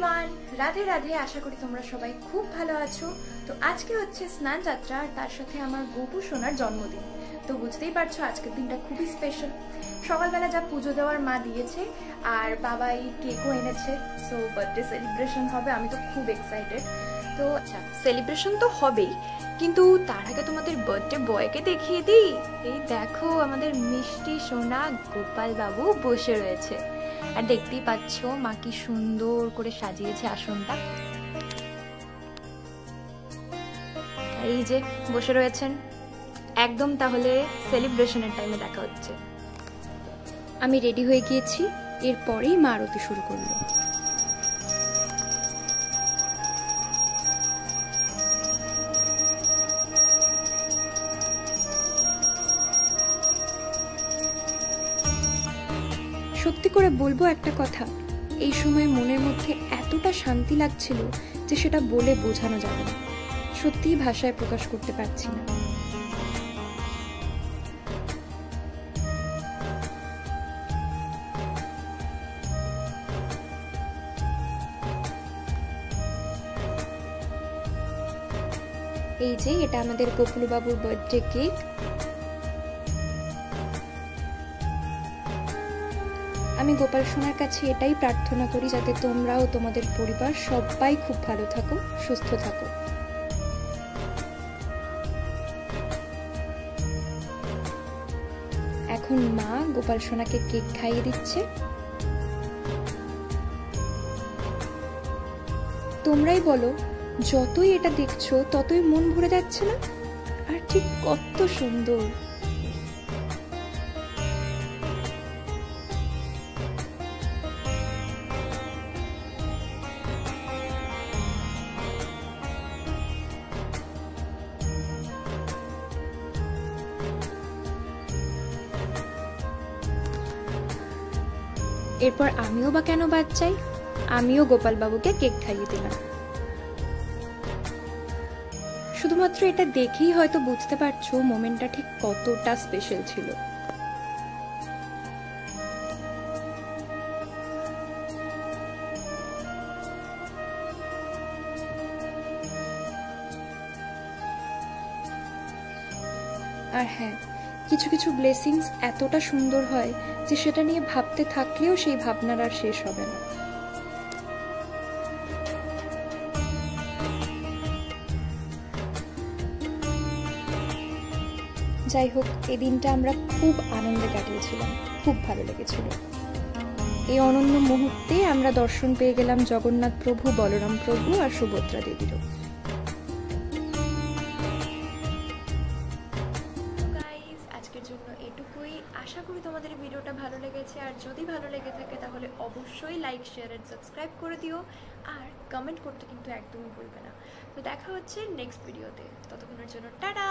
Everyone, Radhe Radhe. আশা করি তোমরা সবাই খুব ভালো আছো। তো আজকে হচ্ছে স্নান যাত্রা আর তার সাথে আমার গোপু সোনার জন্মদিন। তো বুঝতেই পারছো আজকের দিনটা খুবই স্পেশাল। সকালবেলা যা পুজো দেওয়ার মা দিয়েছে আর বাবা এই কেকও এনেছে, সো বার্থডে সেলিব্রেশন হবে। আমি তো খুব এক্সাইটেড। তো আচ্ছা, সেলিব্রেশন তো হবেই, কিন্তু তার আগে তোমাদের বার্থডে বয়কে দেখিয়ে দিই। এই দেখো আমাদের মিষ্টি সোনা গোপাল বাবু বসে রয়েছে, আর দেখতেই পাচ্ছ মা কি সুন্দর করে সাজিয়েছে আসনটা। এই যে বসে রয়েছেন একদম। তাহলে সেলিব্রেশনের টাইমে দেখা হচ্ছে। আমি রেডি হয়ে গিয়েছি, এরপরেই মা আরতি শুরু করলো। সত্যি করে বলবো একটা কথা, এই সময় মনের মধ্যে এতটা শান্তি লাগছিল যে সেটা বলে বোঝানো যাবে না। সত্যিই ভাষায় প্রকাশ করতে পারছি না। এই যে এটা আমাদের গোপুল বাবুর বার্থডে কেক। আমি গোপাল সোনার কাছে এটাই প্রার্থনা করি যাতে তোমরা ও তোমাদের পরিবার সবাই খুব ভালো থাকো, সুস্থ থাকো। এখন মা গোপাল সোনাকে কেক খাইয়ে দিচ্ছে। তোমরাই বলো, যতই এটা দেখছো ততই মন ভরে যাচ্ছে না? আর ঠিক কত সুন্দর। এরপর আমিও বা কেন বাদ চাই, আমিও গোপাল বাবুকে কেক খাইয়ে দিলাম। শুধুমাত্র এটা দেখেই হয়তো বুঝতে পারছো মোমেন্টটা ঠিক কতটা স্পেশাল ছিল। আর হ্যাঁ, কিছু কিছু ব্লেসিংস এতটা সুন্দর হয় যে সেটা নিয়ে ভাবতে থাকলেও সেই ভাবনার আর শেষ হবে না। যাই হোক, এই দিনটা আমরা খুব আনন্দে কাটিয়েছিলাম, খুব ভালো লেগেছিল। এই অনন্য মুহূর্তে আমরা দর্শন পেয়ে গেলাম জগন্নাথ প্রভু, বলরাম প্রভু আর সুভদ্রা দেবীরও। আজকের জন্য এটুকুই। আশা করি তোমাদের ভিডিওটা ভালো লেগেছে, আর যদি ভালো লেগে থাকে তাহলে অবশ্যই লাইক, শেয়ার এন্ড সাবস্ক্রাইব করে দিও। আর কমেন্ট করতে কিন্তু একদমই ভুলবে না। তো দেখা হচ্ছে নেক্সট ভিডিওতে, ততক্ষণের জন্য টাটা।